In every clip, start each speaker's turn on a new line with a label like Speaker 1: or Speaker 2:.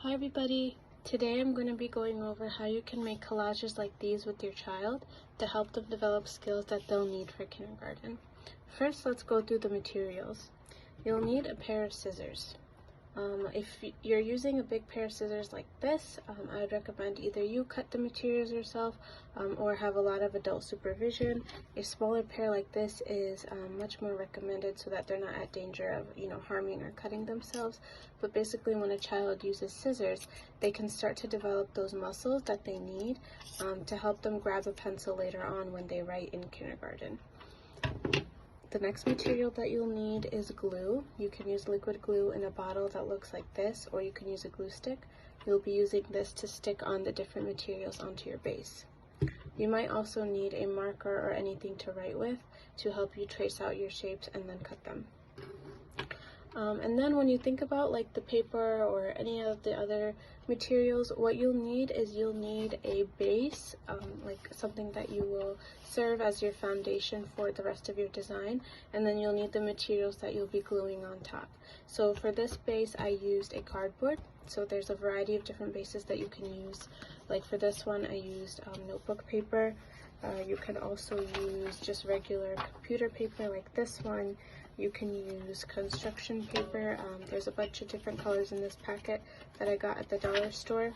Speaker 1: Hi everybody! Today I'm going to be going over how you can make collages like these with your child to help them develop skills that they'll need for kindergarten. First, let's go through the materials. You'll need a pair of scissors. If you're using a big pair of scissors like this, I'd recommend either you cut the materials yourself or have a lot of adult supervision. A smaller pair like this is much more recommended so that they're not at danger of harming or cutting themselves. But basically, when a child uses scissors, they can start to develop those muscles that they need to help them grab a pencil later on when they write in kindergarten. The next material that you'll need is glue. You can use liquid glue in a bottle that looks like this, or you can use a glue stick. You'll be using this to stick on the different materials onto your base. You might also need a marker or anything to write with to help you trace out your shapes and then cut them. And then when you think about like the paper or any of the other materials, what you'll need is you'll need a base, like something that you will serve as your foundation for the rest of your design, and then you'll need the materials that you'll be gluing on top. So for this base, I used a cardboard. So there's a variety of different bases that you can use. Like for this one, I used notebook paper. You can also use just regular computer paper like this one. You can use construction paper. There's a bunch of different colors in this packet that I got at the dollar store.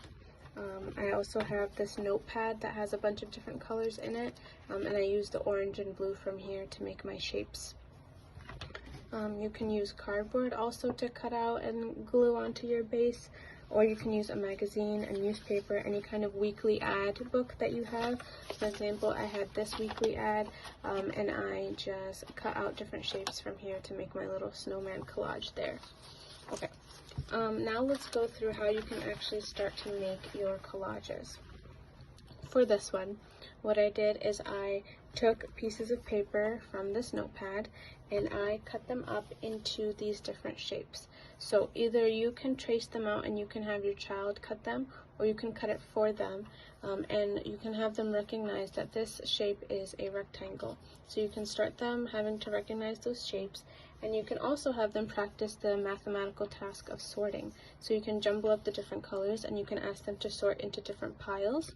Speaker 1: I also have this notepad that has a bunch of different colors in it, and I use the orange and blue from here to make my shapes. You can use cardboard also to cut out and glue onto your base, or you can use a magazine, a newspaper, any kind of weekly ad book that you have. For example, I had this weekly ad, and I just cut out different shapes from here to make my little snowman collage there. Okay, now let's go through how you can actually start to make your collages. For this one, what I did is I took pieces of paper from this notepad and I cut them up into these different shapes. So either you can trace them out and you can have your child cut them, or you can cut it for them, and you can have them recognize that this shape is a rectangle. So you can start them having to recognize those shapes, and you can also have them practice the mathematical task of sorting. So you can jumble up the different colors and you can ask them to sort into different piles,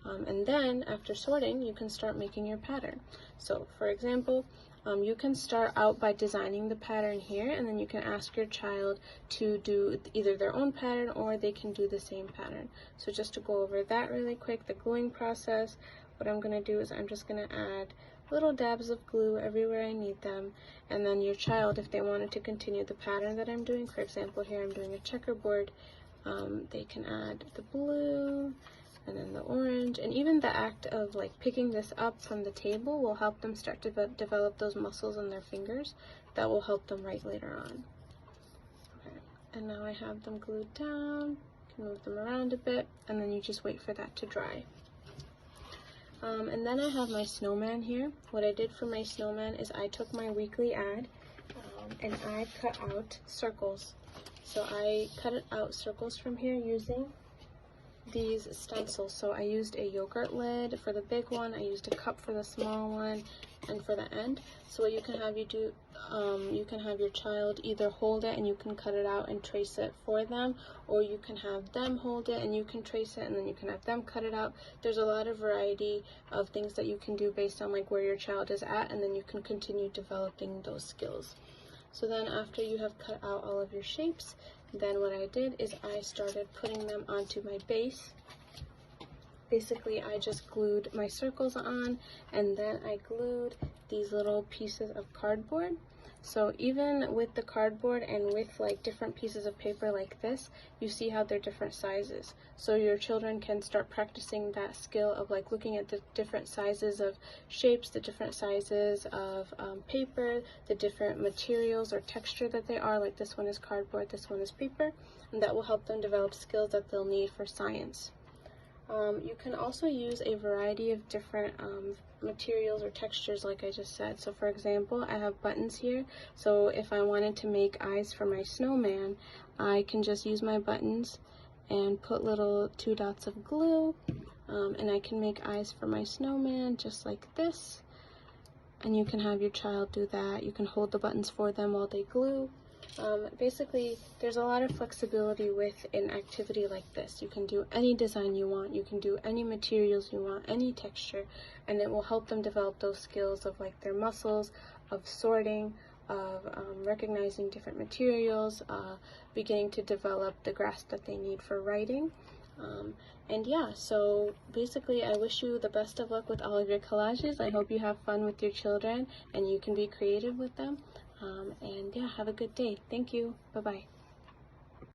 Speaker 1: and then after sorting you can start making your pattern. So for example, you can start out by designing the pattern here, and then you can ask your child to do either their own pattern or they can do the same pattern. So just to go over that really quick, the gluing process, what I'm going to do is I'm just going to add little dabs of glue everywhere I need them, and then your child, if they wanted to continue the pattern that I'm doing, for example here I'm doing a checkerboard, they can add the blue and then the orange, and even the act of like picking this up from the table will help them start to develop those muscles in their fingers that will help them write later on. Okay, and now I have them glued down. You can move them around a bit, and then you just wait for that to dry. And then I have my snowman here. What I did for my snowman is I took my weekly ad and I cut out circles. So I cut out circles from here using these stencils. So I used a yogurt lid for the big one, I used a cup for the small one, and for the end. So what you can have you can have your child either hold it and you can cut it out and trace it for them, or you can have them hold it and you can trace it, and then you can have them cut it out. There's a lot of variety of things that you can do based on like where your child is at, and then you can continue developing those skills. So then after you have cut out all of your shapes, then what I did is I started putting them onto my base. Basically, I just glued my circles on, and then I glued these little pieces of cardboard. So even with the cardboard and with like different pieces of paper like this, you see how they're different sizes. So your children can start practicing that skill of like looking at the different sizes of shapes, the different sizes of paper, the different materials or texture that they are. Like this one is cardboard, this one is paper, and that will help them develop skills that they'll need for science. You can also use a variety of different materials or textures like I just said. So for example, I have buttons here. So if I wanted to make eyes for my snowman, I can just use my buttons and put little 2 dots of glue, and I can make eyes for my snowman just like this. And you can have your child do that. You can hold the buttons for them while they glue. Basically, there's a lot of flexibility with an activity like this. You can do any design you want, you can do any materials you want, any texture, and it will help them develop those skills of like their muscles, of sorting, of recognizing different materials, beginning to develop the grasp that they need for writing. And yeah, so basically I wish you the best of luck with all of your collages. I hope you have fun with your children and you can be creative with them. And yeah, have a good day. Thank you. Bye-bye.